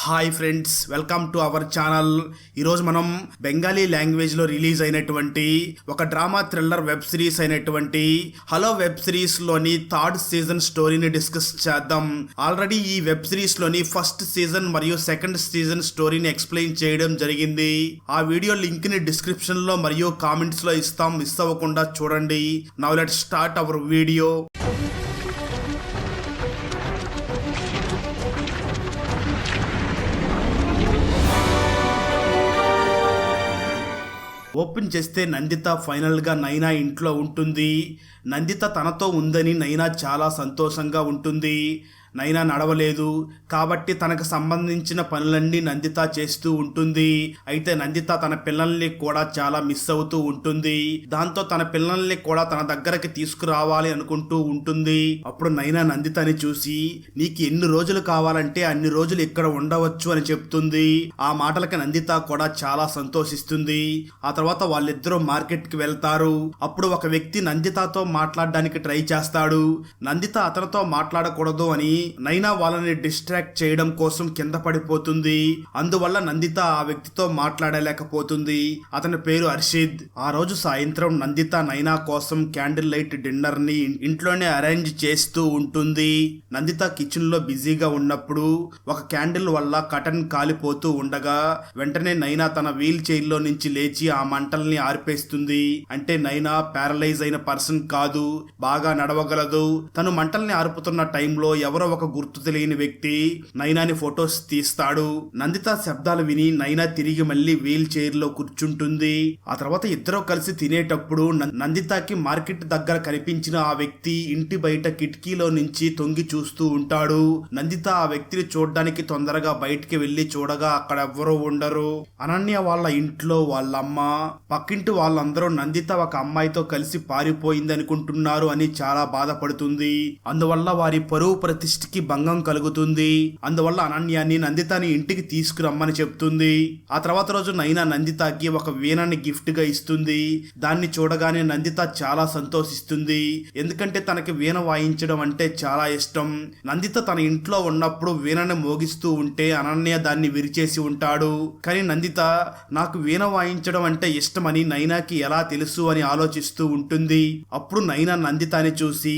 Hi friends, welcome to our channel. ఈరోజు మనం బెంగాలీ లాంగ్వేజ్లో రిలీజ్ అయినటువంటి ఒక డ్రామా థ్రిల్లర్ వెబ్ సిరీస్ అయినటువంటి హలో వెబ్ సిరీస్లోని థర్డ్ సీజన్ స్టోరీని డిస్కస్ చేద్దాం. ఆల్రెడీ ఈ వెబ్ సిరీస్లోని ఫస్ట్ సీజన్ మరియు సెకండ్ సీజన్ స్టోరీని ఎక్స్ప్లెయిన్ చేయడం జరిగింది. ఆ వీడియో లింక్ని డిస్క్రిప్షన్లో మరియు కామెంట్స్లో ఇస్తాం, మిస్ అవ్వకుండా చూడండి. Now let's start our video. Open చేస్తే నందిత ఫైనల్గా నైనా ఇంట్లో ఉంటుంది. నందిత తనతో ఉందని నైనా చాలా సంతోషంగా ఉంటుంది. నైనా నడవలేదు కాబట్టి తనకు సంబంధించిన పనులన్నీ నందిత చేస్తూ ఉంటుంది. అయితే నందిత తన పిల్లల్ని కూడా చాలా మిస్ అవుతూ ఉంటుంది. దాంతో తన పిల్లల్ని కూడా తన దగ్గరకి తీసుకురావాలి అనుకుంటూ ఉంటుంది. అప్పుడు నైనా నందితని చూసి, నీకు ఎన్ని రోజులు కావాలంటే అన్ని రోజులు ఇక్కడ ఉండవచ్చు అని చెప్తుంది. ఆ మాటలకి నందిత కూడా చాలా సంతోషిస్తుంది. ఆ తర్వాత వాళ్ళిద్దరూ మార్కెట్కి వెళ్తారు. అప్పుడు ఒక వ్యక్తి నందితతో మాట్లాడడానికి ట్రై చేస్తాడు. నందిత అతనితో మాట్లాడకూడదు అని నైనా వాళ్ళని డిస్ట్రాక్ట్ చేయడం కోసం కింద పడిపోతుంది. అందువల్ల నందిత ఆ వ్యక్తితో మాట్లాడలేకపోతుంది. అతని పేరు హర్షిద్. ఆ రోజు సాయంత్రం నందిత నైనా కోసం క్యాండిల్ లైట్ డిన్నర్ ని ఇంట్లోనే అరేంజ్ చేస్తూ ఉంటుంది. నందిత కిచెన్ లో బిజీగా ఉన్నప్పుడు ఒక క్యాండిల్ వల్ల కటన్ కాలిపోతూ ఉండగా వెంటనే నైనా తన వీల్ చైర్ లో నుంచి లేచి ఆ మంటల్ని ఆర్పేస్తుంది. అంటే నైనా ప్యారలైజ్ అయిన పర్సన్ కాదు, బాగా నడవగలదు. తను మంటల్ని ఆర్పుతున్న టైంలో ఎవరో ఒక గుర్తు తెలియని వ్యక్తి నైనాని ఫొటోస్ తీస్తాడు. నందిత శబ్దాలు విని నైనా తిరిగి మళ్ళీ వీల్ చైర్ లో కూర్చుంటుంది. ఆ తర్వాత ఇద్దరు కలిసి తినేటప్పుడు నందితకి మార్కెట్ దగ్గర కనిపించిన ఆ వ్యక్తి ఇంటి బయట కిటికీలో నుంచి తొంగి చూస్తూ ఉంటాడు. నందిత ఆ వ్యక్తిని చూడడానికి తొందరగా బయటికి వెళ్లి చూడగా అక్కడ ఎవ్వరూ ఉండరు. అనన్య వాళ్ళ ఇంట్లో వాళ్ళమ్మ, పక్కింటి వాళ్ళందరూ నందిత ఒక అమ్మాయితో కలిసి పారిపోయింది అనుకుంటున్నారు అని చాలా బాధపడుతుంది. అందువల్ల వారి పరువు ప్రతిష్ఠకి భంగం కలుగుతుంది. అందువల్ల అనన్యాన్ని నందితని ఇంటికి తీసుకురమ్మని చెప్తుంది. ఆ తర్వాత రోజు నైనా నందితకి ఒక వీణని గిఫ్ట్ గా ఇస్తుంది. దాన్ని చూడగానే నందిత చాలా సంతోషిస్తుంది. ఎందుకంటే తనకి వీణ వాయించడం అంటే చాలా ఇష్టం. నందిత తన ఇంట్లో ఉన్నప్పుడు వీణని మోగిస్తూ ఉంటే అనన్య దాన్ని విరిచేసి ఉంటాడు. కానీ నందిత నాకు వీణ వాయించడం అంటే ఇష్టమని నైనాకి ఎలా తెలుసు అని ఆలోచిస్తూ ఉంటుంది. అప్పుడు నైనా నందితని చూసి,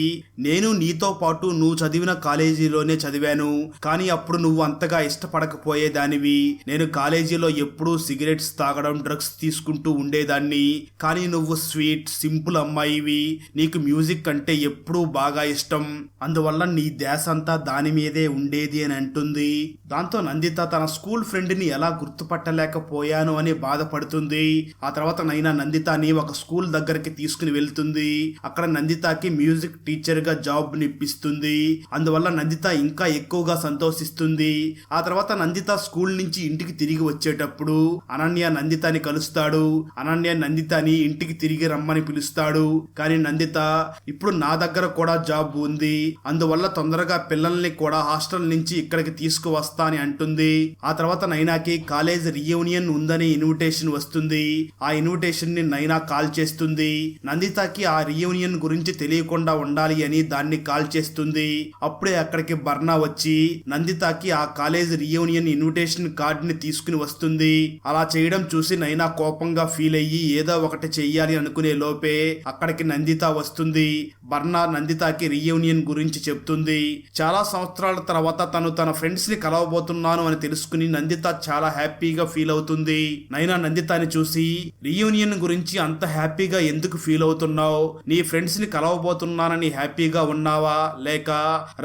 నేను నీతో పాటు నువ్వు చదివిన కాలేజీలోనే చదివాను, కానీ అప్పుడు నువ్వు అంతగా ఇష్టపడకపోయేదానివి. నేను కాలేజీలో ఎప్పుడూ సిగరెట్స్ తాగడం, డ్రగ్స్ తీసుకుంటూ ఉండేదాన్ని. కానీ నువ్వు స్వీట్, సింపుల్ అమ్మాయివి. నీకు మ్యూజిక్ అంటే ఎప్పుడూ బాగా ఇష్టం. అందువల్ల నీ ధ్యాస అంతా దాని మీదే ఉండేది అని అంటుంది. దాంతో నందిత తన స్కూల్ ఫ్రెండ్ ని ఎలా గుర్తుపట్టలేకపోయాను అని బాధపడుతుంది. ఆ తర్వాత నైనా నందితని ఒక స్కూల్ దగ్గరికి తీసుకుని వెళ్తుంది. అక్కడ నందితకి మ్యూజిక్ టీచర్ గా జాబ్ నిప్పిస్తుంది. అందువల్ల నందిత ఇంకా ఎక్కువగా సంతోషిస్తుంది. ఆ తర్వాత నందిత స్కూల్ నుంచి ఇంటికి తిరిగి వచ్చేటప్పుడు అనన్య నందితని కలుస్తాడు. అనన్య నందితని ఇంటికి తిరిగి రమ్మని పిలుస్తాడు. కానీ నందిత, ఇప్పుడు నా దగ్గర కూడా జాబ్ ఉంది, అందువల్ల తొందరగా పిల్లల్ని కూడా హాస్టల్ నుంచి ఇక్కడికి తీసుకువస్తా అని అంటుంది. ఆ తర్వాత నైనాకి కాలేజ్ రీయూనియన్ ఉందని ఇన్విటేషన్ వస్తుంది. ఆ ఇన్విటేషన్ ని నైనా కాల్ చేస్తుంది. నందితకి ఆ రీయూనియన్ గురించి తెలియకుండా ఉండాలి అని దాన్ని కాల్ చేస్తుంది. అప్పుడే అక్కడికి బర్నా వచ్చి నందితకి ఆ కాలేజ్ రీయూనియన్ ఇన్విటేషన్ కార్డ్ ని తీసుకుని వస్తుంది. అలా చేయడం చూసి నైనా కోపంగా ఫీల్ అయ్యి ఏదో ఒకటి చెయ్యాలి అనుకునే లోపే అక్కడికి నందిత వస్తుంది. బర్నా నందితకి రీయూనియన్ గురించి చెప్తుంది. చాలా సంవత్సరాల తర్వాత తను తన ఫ్రెండ్స్ ని కలవబోతున్నాను అని తెలుసుకుని నందిత చాలా హ్యాపీగా ఫీల్ అవుతుంది. నైనా నందితని చూసి, రీయూనియన్ గురించి అంత హ్యాపీగా ఎందుకు ఫీల్ అవుతున్నావు? నీ ఫ్రెండ్స్ ని కలవబోతున్నానని హ్యాపీగా ఉన్నావా, లేక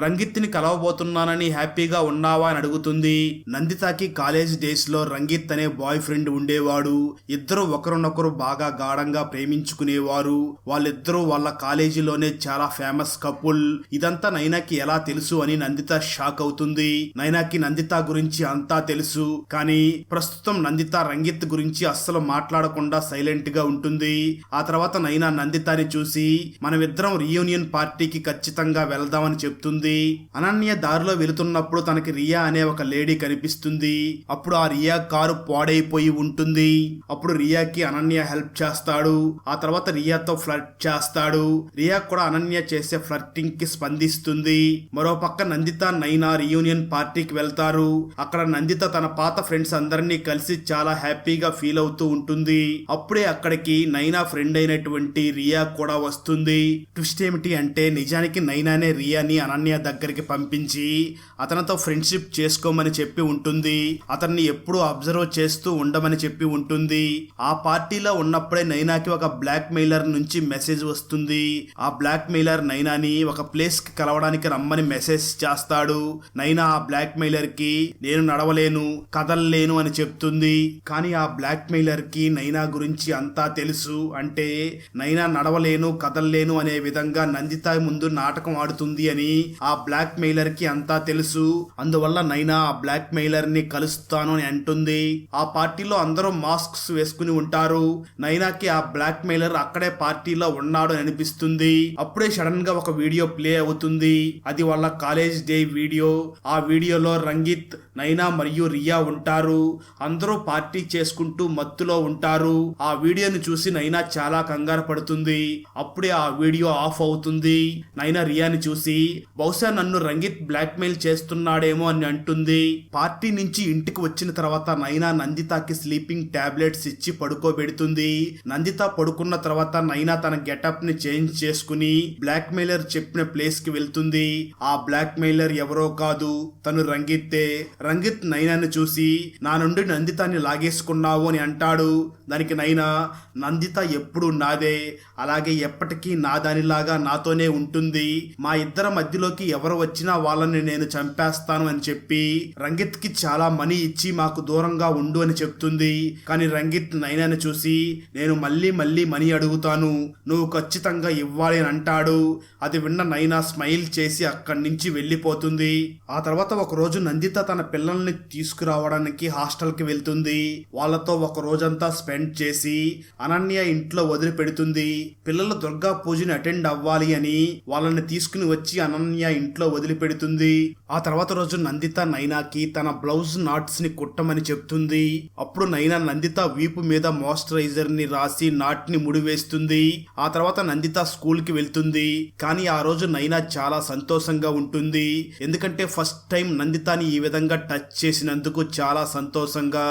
రంగిత్ ని కలవబోతున్నానని హ్యాపీగా ఉన్నావా అని అడుగుతుంది. నందితకి కాలేజ్ డేస్ లో రంగిత్ అనే బాయ్ ఫ్రెండ్ ఉండేవాడు. ఇద్దరు ఒకరినొకరు బాగా గాఢంగా ప్రేమించుకునేవారు. వాళ్ళిద్దరూ వాళ్ళ కాలేజీలోనే చాలా ఫేమస్ కపుల్. ఇదంతా నైనాకి ఎలా తెలుసు అని నందిత షాక్ అవుతుంది. నైనాకి నందిత గురించి అంతా తెలుసు, కానీ ప్రస్తుతం నందిత రంగిత్ గురించి అస్సలు మాట్లాడకుండా సైలెంట్ గా ఉంటుంది. ఆ తర్వాత నైనా నందితని చూసి, మనమిద్దరం రీయూనియన్ పార్టీకి ఖచ్చితంగా వెళ్దామని చెప్తుంది. అనన్య దారిలో వెళుతున్నప్పుడు తనకి రియా అనే ఒక లేడీ కనిపిస్తుంది. అప్పుడు ఆ రియా కారు పాడైపోయి ఉంటుంది. అప్పుడు రియాకి అనన్య హెల్ప్ చేస్తాడు. ఆ తర్వాత రియాతో ఫ్లర్ట్ చేస్తాడు. రియా కూడా అనన్య చేసే ఫ్లర్టింగ్ కి స్పందిస్తుంది. మరో పక్క నందిత నైనా రియూనియన్ పార్టీకి వెళ్తారు. అక్కడ నందిత తన పాత ఫ్రెండ్స్ అందరినీ కలిసి చాలా హ్యాపీగా ఫీల్ అవుతూ ఉంటుంది. అప్పుడే అక్కడికి నైనా ఫ్రెండ్ అయినటువంటి రియా కూడా వస్తుంది. ట్విస్ట్ ఏమిటి అంటే నిజానికి నైనానే రియాని అనన్య దగ్గరికి పంపించి అతనితో ఫ్రెండ్షిప్ చేసుకోమని చెప్పి ఉంటుంది. అతన్ని ఎప్పుడూ అబ్జర్వ్ చేస్తూ ఉండమని చెప్పి ఉంటుంది. ఆ పార్టీలో ఉన్నప్పుడే నైనాకి ఒక బ్లాక్ మెయిలర్ నుంచి మెసేజ్ వస్తుంది. ఆ బ్లాక్ మెయిలర్ నైనాని ఒక ప్లేస్ కి కలవడానికి రమ్మని మెసేజ్ చేస్తాడు. నైనా ఆ బ్లాక్ మెయిలర్ కి నేను నడవలేను, కదలలేను అని చెప్తుంది. కానీ ఆ బ్లాక్ మెయిలర్ కి నైనా గురించి అంతా తెలుసు. అంటే నైనా నడవలేను, కదలలేను అనే విధంగా నందిత ముందు నాటకం ఆడుతుంది అని ఆ బ్లాక్ మెయిలర్ కి అంతా తెలుసు. అందువల్ల నైనా ఆ బ్లాక్ మెయిలర్ ని కలుస్తాను అని అంటుంది. ఆ పార్టీలో అందరూ మాస్క్స్ వేసుకుని ఉంటారు. నైనాకి ఆ బ్లాక్ మెయిలర్ అక్కడే పార్టీలో ఉన్నాడు అని అనిపిస్తుంది. అప్పుడే సడన్ గా ఒక వీడియో ప్లే అవుతుంది. అది వాళ్ళ కాలేజ్ డే వీడియో. ఆ వీడియోలో రంగిత్, నైనా మరియు రియా ఉంటారు. అందరూ పార్టీ చేసుకుంటూ మత్తులో ఉంటారు. ఆ వీడియోని చూసి నైనా చాలా కంగారు పడుతుంది. అప్పుడే ఆ వీడియో ఆఫ్ అవుతుంది. నైనా రియాని చూసి బహుశా నన్ను రంగిత్ బ్లాక్ మెయిల్ చేస్తున్నాడేమో అని అంటుంది. పార్టీ నుంచి ఇంటికి వచ్చిన తర్వాత నైనా నందితకి స్లీపింగ్ టాబ్లెట్స్ ఇచ్చి పడుకోబెడుతుంది. నందిత పడుకున్న తర్వాత నైనా తన గెటప్ ని చేంజ్ చేసుకుని బ్లాక్ మెయిలర్ చెప్పిన ప్లేస్ కి వెళ్తుంది. ఆ బ్లాక్ మెయిలర్ ఎవరో కాదు, తను రంగిత్తే. రంగిత్ నైనాని చూసి నా నుండి నందితాన్ని లాగేసుకున్నావు అని అంటాడు. దానికి నైనా నందిత ఎప్పుడు నాదే, అలాగే ఎప్పటికీ నా దానిలాగా నాతోనే ఉంటుంది. మా ఇద్దరి మధ్యలోకి ఎవరు వచ్చినా వాళ్ళని నేను చంపేస్తాను అని చెప్పి రంగిత్ కి చాలా మనీ ఇచ్చి మాకు దూరంగా ఉండు అని చెప్తుంది. కానీ రంగిత్ నైనాని చూసి నేను మళ్ళీ మనీ అడుగుతాను, నువ్వు ఖచ్చితంగా ఇవ్వాలి అని అంటాడు. అది విన్న నైనా స్మైల్ చేసి అక్కడి నుంచి వెళ్ళిపోతుంది. ఆ తర్వాత ఒక రోజు నందిత తన పిల్లల్ని తీసుకురావడానికి హాస్టల్ కి వెళ్తుంది. వాళ్ళతో ఒక రోజంతా స్పెండ్ చేసి అనన్య ఇంట్లో వదిలిపెడుతుంది. పిల్లలు దుర్గా పూజని అటెండ్ అవ్వాలి అని వాళ్ళని తీసుకుని వచ్చి అనన్య ఇంట్లో వదిలిపెడుతుంది. ఆ తర్వాత రోజు నందిత నైనాకి తన బ్లౌజ్ నాట్స్ ని కుట్టమని చెప్తుంది. అప్పుడు నైనా నందిత వీపు మీద మాయిశ్చరైజర్ ని రాసి నాట్ ని ముడివేస్తుంది. ఆ తర్వాత నందిత స్కూల్ కి వెళ్తుంది. కానీ ఆ రోజు నైనా చాలా సంతోషంగా ఉంటుంది. ఎందుకంటే ఫస్ట్ టైం నందితాని ఈ విధంగా టచ్ చేసినందుకు చాలా సంతోషంగా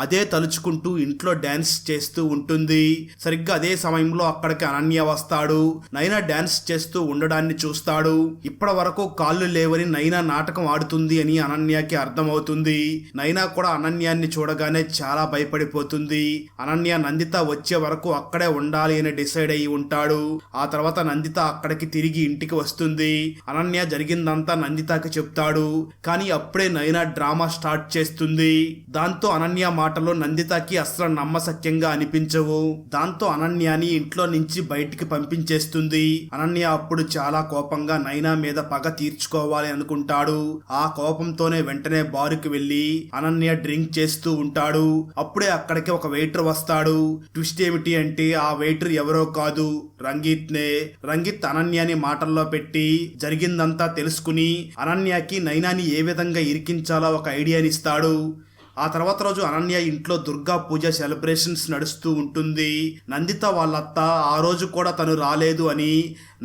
అదే తలుచుకుంటూ ఇంట్లో డాన్స్ చేస్తూ ఉంటుంది. సరిగ్గా అదే సమయంలో అక్కడికి అనన్య వస్తాడు. నైనా డాన్స్ చేస్తూ ఉండడాన్ని చూస్తాడు. ఇప్పటి వరకు కాళ్ళు లేవని నైనా నాటకం ఆడుతుంది అని అనన్యకి అర్థమవుతుంది. నైనా కూడా అనన్యాన్ని చూడగానే చాలా భయపడిపోతుంది. అనన్య నందిత వచ్చే వరకు అక్కడే ఉండాలి అని డిసైడ్ అయ్యి ఉంటాడు. ఆ తర్వాత నందిత అక్కడికి తిరిగి ఇంటికి వస్తుంది. అనన్య జరిగిందంతా నందితకి చెప్తాడు. కానీ అప్పుడే నైనా డ్రామా స్టార్ట్ చేస్తుంది. దాంతో అనన్య మాటలు నందితకి అస్సలు నమ్మశక్యంగా అనిపించవు. దాంతో అనన్యాని ఇంట్లో నుంచి బయటికి పంపించేస్తుంది. అనన్య అప్పుడు చాలా కోపంగా నైనా మీద పగ తీర్చుకోవాలి అనుకుంటాడు. ఆ కోపంతోనే వెంటనే బారుకి వెళ్లి అనన్య డ్రింక్ చేస్తూ ఉంటాడు. అప్పుడే అక్కడికి ఒక వెయిటర్ వస్తాడు. ట్విస్ట్ ఏమిటి అంటే ఆ వెయిటర్ ఎవరో కాదు, రంగిత్నే. రంగిత్ అనన్యాని మాటల్లో పెట్టి జరిగిందంతా తెలుసుకుని అనన్యకి నైనాని ఏ విధంగా ఇరికించాలో ఒక ఐడియాని ఇస్తాడు. ఆ తర్వాత రోజు అనన్య ఇంట్లో దుర్గా పూజ సెలబ్రేషన్స్ నడుస్తూ ఉంటుంది. నందిత వాళ్ళత్త ఆ రోజు కూడా తను రాలేదు అని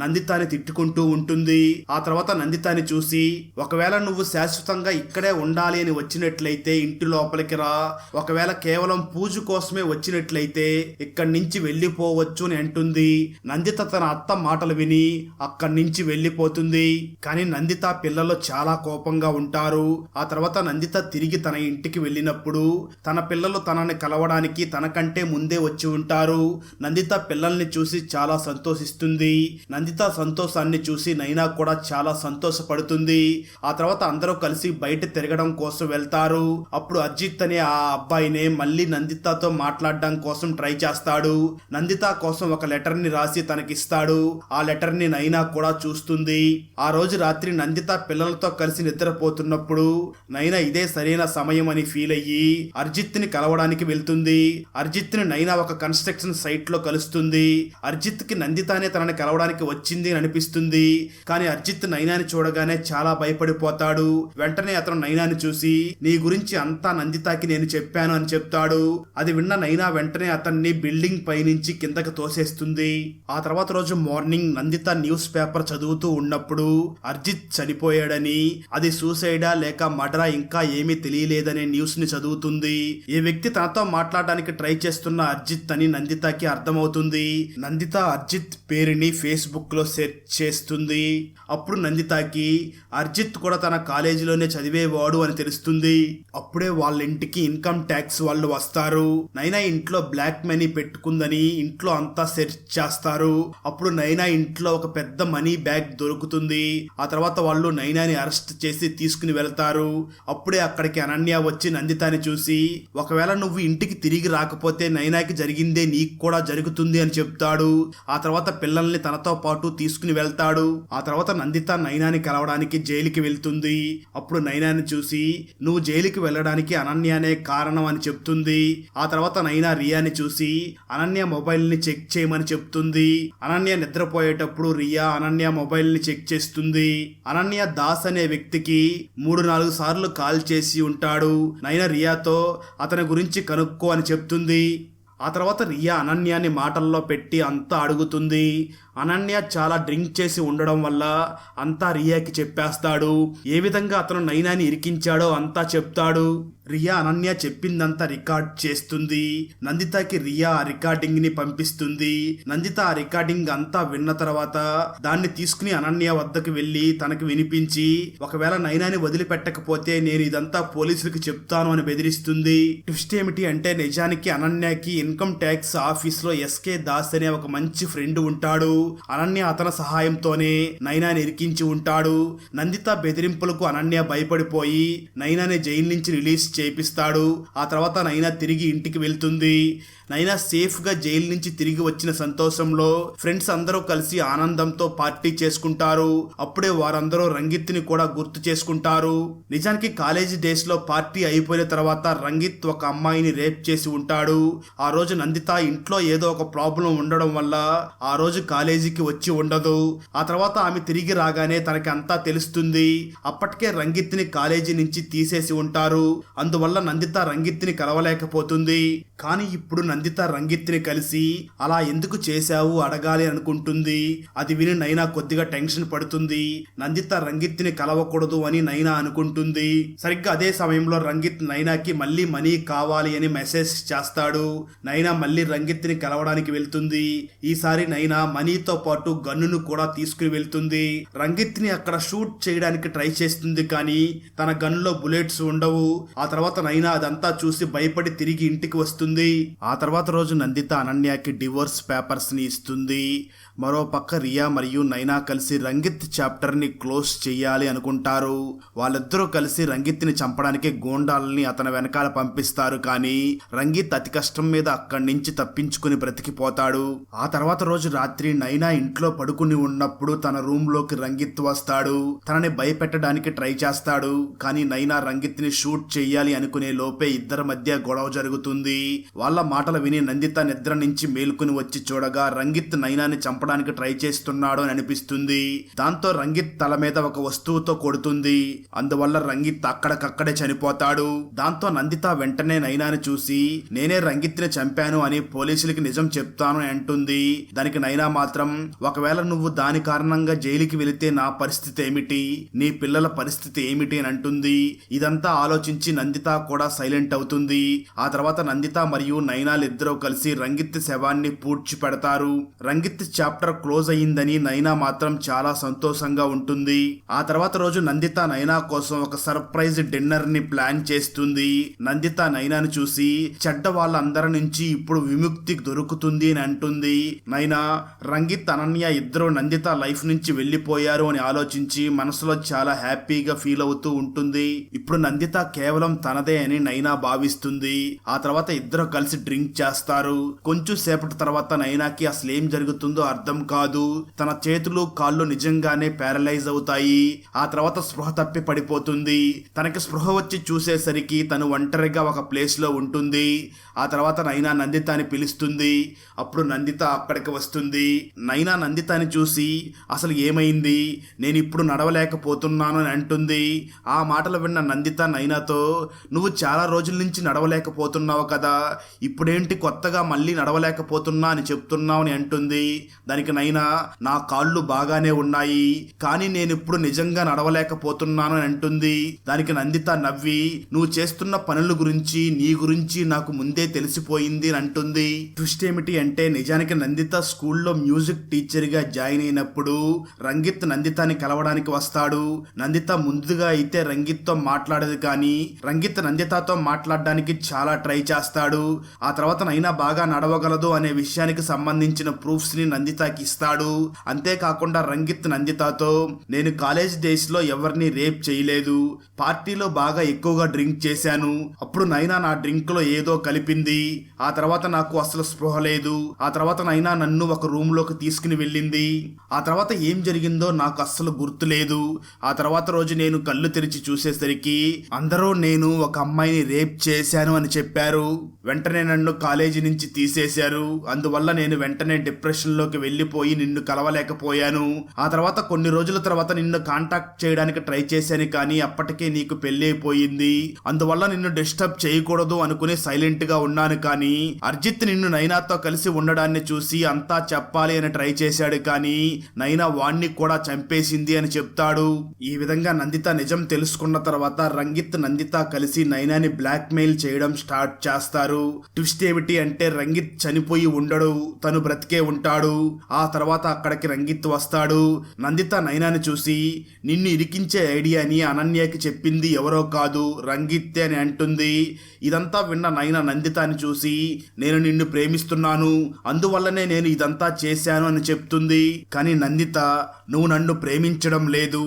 నందితాని తిట్టుకుంటూ ఉంటుంది. ఆ తర్వాత నందితాని చూసి ఒకవేళ నువ్వు శాశ్వతంగా ఇక్కడే ఉండాలి అని వచ్చినట్లయితే ఇంటి లోపలికి రా, ఒకవేళ కేవలం పూజ కోసమే వచ్చినట్లయితే ఇక్కడి నుంచి వెళ్ళిపోవచ్చు అని అంటుంది. నందిత తన అత్త మాటలు విని అక్కడి నుంచి వెళ్ళిపోతుంది. కానీ నందిత పిల్లలు చాలా కోపంగా ఉంటారు. ఆ తర్వాత నందిత తిరిగి తన ఇంటికి వెళ్ళినప్పుడు తన పిల్లలు తనని కలవడానికి తనకంటే ముందే వచ్చి ఉంటారు. నందిత పిల్లల్ని చూసి చాలా సంతోషిస్తుంది. నందిత సంతోషాన్ని చూసి నైనా కూడా చాలా సంతోషపడుతుంది. ఆ తర్వాత అందరూ కలిసి బయట తిరగడం కోసం వెళ్తారు. అప్పుడు అర్జిత్ అనే ఆ అబ్బాయినే మళ్ళీ నందితతో మాట్లాడడం కోసం ట్రై చేస్తాడు. నందిత కోసం ఒక లెటర్ ని రాసి తనకిస్తాడు. ఆ లెటర్ ని నైనా కూడా చూస్తుంది. ఆ రోజు రాత్రి నందిత పిల్లలతో కలిసి నిద్రపోతున్నప్పుడు నైనా ఇదే సరైన సమయం అని ఫీల్ అయ్యి అర్జిత్ ని కలవడానికి వెళ్తుంది. అర్జిత్ ని నైనా ఒక కన్స్ట్రక్షన్ సైట్ లో కలుస్తుంది. అర్జిత్ కి నందితానే తనని కలవడానికి వచ్చింది అని అనిపిస్తుంది. కానీ అర్జిత్ నైనాని చూడగానే చాలా భయపడిపోతాడు. వెంటనే అతను నైనాని చూసి నీ గురించి అంతా నందితకి నేను చెప్పాను అని చెప్తాడు. అది విన్న నైనా వెంటనే అతన్ని బిల్డింగ్ పైనుంచి కిందకి తోసేస్తుంది. ఆ తర్వాత రోజు మార్నింగ్ నందిత న్యూస్ పేపర్ చదువుతూ ఉన్నప్పుడు అర్జిత్ చనిపోయాడని, అది సూసైడా లేక మర్డరా ఇంకా ఏమీ తెలియలేదనే న్యూస్ ని చదువుతుంది. ఈ వ్యక్తి తనతో మాట్లాడడానికి ట్రై చేస్తున్న అర్జిత్ అని నందితకి అర్థమవుతుంది. నందిత అర్జిత్ పేరుని ఫేస్బుక్ లో సెర్చ్ చేస్తుంది. అప్పుడు నందితకి అర్జిత్ కూడా తన కాలేజీలోనే చదివేవాడు అని తెలుస్తుంది. అప్పుడే వాళ్ళ ఇంటికి ఇన్కమ్ ట్యాక్స్ వాళ్ళు వస్తారు. నైనా ఇంట్లో బ్లాక్ మనీ పెట్టుకుందని ఇంట్లో అంతా సెర్చ్ చేస్తారు. అప్పుడు నైనా ఇంట్లో ఒక పెద్ద మనీ బ్యాగ్ దొరుకుతుంది. ఆ తర్వాత వాళ్ళు నైనాని అరెస్ట్ చేసి తీసుకుని వెళ్తారు. అప్పుడే అక్కడికి అనన్య వచ్చి నందితని చూసి ఒకవేళ నువ్వు ఇంటికి తిరిగి రాకపోతే నైనాకి జరిగిందే నీకు కూడా జరుగుతుంది అని చెప్తాడు. ఆ తర్వాత పిల్లల్ని తనతో పాటు తీసుకుని వెళ్తాడు. ఆ తర్వాత నందిత నైనాని కలవడానికి జైలుకి వెళ్తుంది. అప్పుడు నైనాని చూసి నువ్వు జైలుకి వెళ్ళడానికి అనన్యనే కారణం అని చెప్తుంది. ఆ తర్వాత నైనా రియాని చూసి అనన్య మొబైల్ ని చెక్ చేయమని చెప్తుంది. అనన్య నిద్రపోయేటప్పుడు రియా అనన్య మొబైల్ ని చెక్ చేస్తుంది. అనన్య దాస్ అనే వ్యక్తికి 3-4 సార్లు కాల్ చేసి ఉంటాడు. నైనా రియాతో అతని గురించి కనుక్కో అని చెప్తుంది. ఆ తర్వాత రియా అనన్యాని మాటల్లో పెట్టి అంతా అడుగుతుంది. అనన్య చాలా డ్రింక్ చేసి ఉండడం వల్ల అంతా రియాకి చెప్పేస్తాడు. ఏ విధంగా అతను నైనాని ఇరికించాడో అంతా చెప్తాడు. రియా అనన్య చెప్పిందంతా రికార్డ్ చేస్తుంది. నందితకి రియా ఆ రికార్డింగ్ ని పంపిస్తుంది. నందిత ఆ రికార్డింగ్ అంతా విన్న తర్వాత దాన్ని తీసుకుని అనన్య వద్దకు వెళ్లి తనకి వినిపించి ఒకవేళ నైనాని వదిలిపెట్టకపోతే నేను ఇదంతా పోలీసులకు చెప్తాను అని బెదిరిస్తుంది. ట్విస్ట్ ఏమిటి అంటే నిజానికి అనన్యకి ఇన్కమ్ ట్యాక్స్ ఆఫీస్ లో ఎస్కే దాస్ అనే ఒక మంచి ఫ్రెండ్ ఉంటాడు. అనన్య అతని సహాయంతోనే నైనాని ఇరికించి ఉంటాడు. నందిత బెదిరింపులకు అనన్య భయపడిపోయి నైనాని జైలు నుంచి రిలీజ్ చేపిస్తాడు. ఆ తర్వాత నైనా తిరిగి ఇంటికి వెళ్తుంది. నైనా సేఫ్ గా జైలు నుంచి తిరిగి వచ్చిన సంతోషంలో ఫ్రెండ్స్ అందరూ కలిసి ఆనందంతో పార్టీ చేసుకుంటారు. అప్పుడే వారందరూ రంగిత్ని కూడా గుర్తు చేసుకుంటారు. నిజానికి కాలేజీ డేస్ లో పార్టీ అయిపోయిన తర్వాత రంగిత్ ఒక అమ్మాయిని రేప్ చేసి ఉంటాడు. ఆ రోజు నందిత ఇంట్లో ఏదో ఒక ప్రాబ్లం ఉండడం వల్ల ఆ రోజు కాలేజీకి వచ్చి ఉండదు. ఆ తర్వాత ఆమె తిరిగి రాగానే తనకి అంతా తెలుస్తుంది. అప్పటికే రంగిత్ని కాలేజీ నుంచి తీసేసి ఉంటారు. అందువల్ల నందిత రంగిత్ని కలవలేకపోతుంది. కానీ ఇప్పుడు నందిత రంగిత్ని కలిసి అలా ఎందుకు చేశావు అడగాలి అనుకుంటుంది. అది విని నైనా కొద్దిగా టెన్షన్ పడుతుంది. నందిత రంగిత్ని కలవకూడదు అని నైనా అనుకుంటుంది. సరిగ్గా అదే సమయంలో రంగిత్ నైనాకి మళ్ళీ మనీ కావాలి అని మెసేజ్ చేస్తాడు. నైనా మళ్ళీ రంగిత్ని కలవడానికి వెళ్తుంది. ఈసారి నైనా మనీతో పాటు గన్నును కూడా తీసుకుని వెళ్తుంది. రంగిత్ని అక్కడ షూట్ చేయడానికి ట్రై చేస్తుంది. కానీ తన గన్నులో బుల్లెట్స్ ఉండవు. ఆ తర్వాత నైనా అదంతా చూసి భయపడి తిరిగి ఇంటికి వస్తుంది. ఆ తర్వాత రోజు నందిత అనన్యకి డివోర్స్ పేపర్స్ ని ఇస్తుంది. మరో పక్క రియా మరియు నైనా కలిసి రంగిత్ చాప్టర్ ని క్లోజ్ చెయ్యాలి అనుకుంటారు. వాళ్ళిద్దరూ కలిసి రంగిత్ని చంపడానికి గూండాలని అతని వెనకాల పంపిస్తారు. కానీ రంగిత్ అతి కష్టం మీద అక్కడి నుంచి తప్పించుకుని బ్రతికిపోతాడు. ఆ తర్వాత రోజు రాత్రి నైనా ఇంట్లో పడుకుని ఉన్నప్పుడు తన రూమ్ లోకి రంగిత్ వస్తాడు. తనని భయపెట్టడానికి ట్రై చేస్తాడు. కానీ నైనా రంగిత్ ని షూట్ చెయ్యాలి అనుకునే లోపే ఇద్దరి మధ్య గొడవ జరుగుతుంది. వాళ్ళ మాటలు విని నందిత నిద్ర నుంచి మేల్కొని వచ్చి చూడగా రంగిత్ నైనాని చంపడానికి ట్రై చేస్తున్నాడు అని అనిపిస్తుంది. దాంతో రంగిత్ తల మీద ఒక వస్తువుతో కొడుతుంది. అందువల్ల రంగిత్ అక్కడికక్కడే చనిపోతాడు. దాంతో నందిత వెంటనే నైనాని చూసి నేనే రంగిత్ని చంపాను అని పోలీసులకి నిజం చెప్తాను అని అంటుంది. దానికి నైనా మాత్రం ఒకవేళ నువ్వు దాని కారణంగా జైలుకి వెళితే నా పరిస్థితి ఏమిటి, నీ పిల్లల పరిస్థితి ఏమిటి అని అంటుంది. ఇదంతా ఆలోచించి నందిత కూడా సైలెంట్ అవుతుంది. ఆ తర్వాత నందిత మరియు నైనాలిద్దరూ కలిసి రంగిత్ శవాన్ని పూడ్చి పెడతారు. రంగిత్ చాప్టర్ క్లోజ్ అయ్యిందని నైనా మాత్రం చాలా సంతోషంగా ఉంటుంది. ఆ తర్వాత రోజు నందిత నైనా కోసం ఒక సర్ప్రైజ్ డిన్నర్ ని ప్లాన్ చేస్తుంది. నందిత నైనాని చూసి చెడ్డ వాళ్ళందరి నుంచి ఇప్పుడు విముక్తి దొరుకుతుంది అని అంటుంది. నైనా రంగిత్ అనన్య ఇద్దరు నందిత లైఫ్ నుంచి వెళ్లిపోయారు అని ఆలోచించి మనసులో చాలా హ్యాపీగా ఫీల్ అవుతూ ఉంటుంది. ఇప్పుడు నందిత కేవలం తనదే అని నైనా భావిస్తుంది. ఆ తర్వాత ఇద్దరు ఇద్దరు కలిసి డ్రింక్ చేస్తారు. కొంచెం సేపటి తర్వాత నైనాకి అసలు ఏం జరుగుతుందో అర్థం కాదు. తన చేతులు కాళ్ళు నిజంగానే ప్యారలైజ్ అవుతాయి. ఆ తర్వాత స్పృహ తప్పి పడిపోతుంది. తనకి స్పృహ వచ్చి చూసేసరికి తను ఒంటరిగా ఒక ప్లేస్ లో ఉంటుంది. ఆ తర్వాత నైనా నందితాని పిలుస్తుంది. అప్పుడు నందిత అక్కడికి వస్తుంది. నైనా నందితాని చూసి అసలు ఏమైంది, నేను ఇప్పుడు నడవలేకపోతున్నాను అని అంటుంది. ఆ మాటలు విన్న నందిత నైనాతో, నువ్వు చాలా రోజుల నుంచి నడవలేకపోతున్నావు కదా, ఇప్పుడేంటి కొత్తగా మళ్ళీ నడవలేకపోతున్నా అని చెప్తున్నావు అని అంటుంది. దానికి నైనా, నా కాళ్ళు బాగానే ఉన్నాయి కానీ నేను ఇప్పుడు నిజంగా నడవలేకపోతున్నాను అని అంటుంది. దానికి నందిత నవ్వి, నువ్వు చేస్తున్న పనుల గురించి నీ గురించి నాకు ముందే తెలిసిపోయింది అని అంటుంది. ట్విస్ట్ ఏమిటి అంటే నిజానికి నందిత స్కూల్లో మ్యూజిక్ టీచర్ గా జాయిన్ అయినప్పుడు రంగిత్ నందితాని కలవడానికి వస్తాడు. నందిత ముందుగా అయితే రంగిత్ తో మాట్లాడదు కానీ రంగిత్ నందితతో మాట్లాడడానికి చాలా ట్రై చేస్తాడు. ఆ తర్వాత నైనా బాగా నడవగలదు అనే విషయానికి సంబంధించిన ప్రూఫ్స్ ని నందితకి ఇస్తాడు. అంతేకాకుండా రంగిత్ నందితతో, నేను కాలేజ్ డేస్ లో ఎవరిని రేప్ చేయలేదు, పార్టీలో బాగా ఎక్కువగా డ్రింక్ చేశాను, అప్పుడు నైనా నా డ్రింక్ లో ఏదో కలిపింది, ఆ తర్వాత నాకు అసలు స్పృహ లేదు, ఆ తర్వాత నైనా నన్ను ఒక రూమ్ లోకి తీసుకుని వెళ్ళింది, ఆ తర్వాత ఏం జరిగిందో నాకు అస్సలు గుర్తులేదు, ఆ తర్వాత రోజు నేను కళ్ళు తెరిచి చూసేసరికి అందరూ నేను ఒక అమ్మాయిని రేప్ చేశాను అని చెప్పారు. వెంటనే నన్ను కాలేజీ నుంచి తీసేశారు. అందువల్ల నేను వెంటనే డిప్రెషన్ లోకి వెళ్ళిపోయి నిన్ను కలవలేకపోయాను. ఆ తర్వాత కొన్ని రోజుల తర్వాత నిన్ను కాంటాక్ట్ చేయడానికి ట్రై చేశాను కానీ అప్పటికే నీకు పెళ్లి అయిపోయింది. అందువల్ల నిన్ను డిస్టర్బ్ చేయకూడదు అనుకుని సైలెంట్ గా ఉన్నాను. కానీ అర్జిత్ నిన్ను నైనాతో కలిసి ఉండడాన్ని చూసి అంతా చెప్పాలి అని ట్రై చేశాడు కానీ నైనా వాణ్ణి కూడా చంపేసింది అని చెప్తాడు. ఈ విధంగా నందిత నిజం తెలుసుకున్న తర్వాత రంగిత్ నందిత కలిసి నైనాని బ్లాక్ మెయిల్ చేయడం స్టార్ట్ చేస్తారు. ట్విస్ట్ ఏమిటి అంటే రంగిత్ చనిపోయి ఉండడు, తను బ్రతికే ఉంటాడు. ఆ తర్వాత అక్కడికి రంగిత్ వస్తాడు. నందిత నైనాని చూసి, నిన్ను ఇరికించే ఐడియాని అనన్యకి చెప్పింది ఎవరో కాదు రంగిత్తే అని అంటుంది. ఇదంతా విన్న నైనా నందితాని చూసి, నేను నిన్ను ప్రేమిస్తున్నాను, అందువల్లనే నేను ఇదంతా చేశాను అని చెప్తుంది. కానీ నందిత, నువ్వు నన్ను ప్రేమించడం లేదు,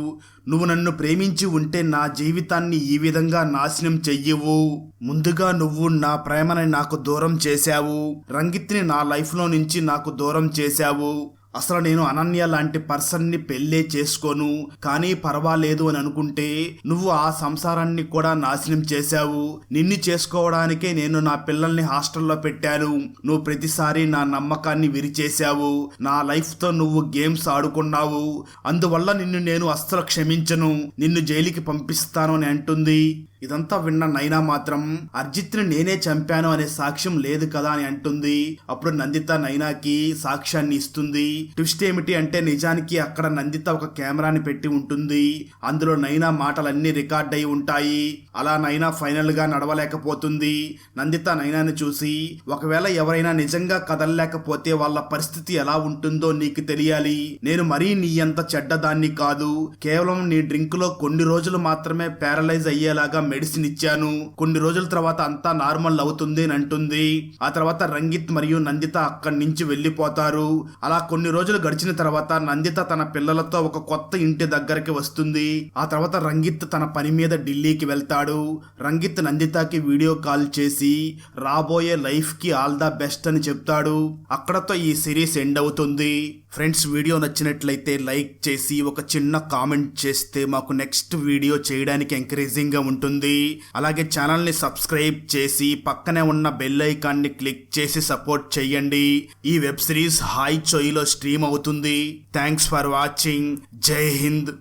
నువ్వు నన్ను ప్రేమించి ఉంటే నా జీవితాన్ని ఈ విధంగా నాశనం చెయ్యవు. ముందుగా నువ్వు నా ప్రేమని నాకు దూరం చేశావు, రంగిత్ని నా లైఫ్లో నుంచి నాకు దూరం చేశావు. అసలు నేను అనన్య లాంటి పర్సన్ని పెళ్ళే చేసుకోను, కానీ పర్వాలేదు అని అనుకుంటే నువ్వు ఆ సంసారాన్ని కూడా నాశనం చేశావు. నిన్ను చేసుకోవడానికే నేను నా పిల్లల్ని హాస్టల్లో పెట్టాను. నువ్వు ప్రతిసారి నా నమ్మకాన్ని విరిచేశావు, నా లైఫ్తో నువ్వు గేమ్స్ ఆడుకున్నావు. అందువల్ల నిన్ను నేను అస్సలు క్షమించను, నిన్ను జైలుకి పంపిస్తాను అని అంటుంది. ఇదంతా విన్న నైనా మాత్రం అర్జిత్ని నేనే చంపాను అనే సాక్ష్యం లేదు కదా అని అంటుంది. అప్పుడు నందిత నైనాకి సాక్ష్యాన్ని ఇస్తుంది. ట్విస్ట్ ఏమిటి అంటే నిజానికి అక్కడ నందిత ఒక కెమెరాని పెట్టి ఉంటుంది. అందులో నైనా మాటలన్నీ రికార్డ్ అయి ఉంటాయి. అలా నైనా ఫైనల్ గా నడవలేకపోతుంది. నందిత నైనాని చూసి, ఒకవేళ ఎవరైనా నిజంగా కదలలేకపోతే వాళ్ళ పరిస్థితి ఎలా ఉంటుందో నీకు తెలియాలి. నేను మరీ నీ అంత చెడ్డదాన్ని కాదు, కేవలం నీ డ్రింక్ లో కొన్ని రోజులు మాత్రమే ప్యారలైజ్ అయ్యేలాగా మెడిసిన్ ఇచ్చాను, కొన్ని రోజుల తర్వాత అంతా నార్మల్ అవుతుంది అని అంటుంది. ఆ తర్వాత రంగిత్ మరియు నందిత అక్కడి నుంచి వెళ్ళిపోతారు. అలా కొన్ని రోజులు గడిచిన తర్వాత నందిత తన పిల్లలతో ఒక కొత్త ఇంటి దగ్గరికి వస్తుంది. ఆ తర్వాత రంగిత్ తన పని మీద ఢిల్లీకి వెళ్తాడు. రంగిత్ నందితకి వీడియో కాల్ చేసి రాబోయే లైఫ్ కి ఆల్ ద బెస్ట్ అని చెప్తాడు. అక్కడతో ఈ సిరీస్ ఎండ్ అవుతుంది. ఫ్రెండ్స్, వీడియో నచ్చినట్లయితే లైక్ చేసి ఒక చిన్న కామెంట్ చేస్తే మాకు నెక్స్ట్ వీడియో చేయడానికి ఎంకరేజింగ్ గా ఉంటుంది. అలాగే ఛానల్ని సబ్స్క్రైబ్ చేసి పక్కనే ఉన్న బెల్ ఐకాన్ని క్లిక్ చేసి సపోర్ట్ చేయండి. ఈ వెబ్ సిరీస్ హాయ్ చోయిలో స్ట్రీమ్ అవుతుంది. Thanks for watching. జై హింద్.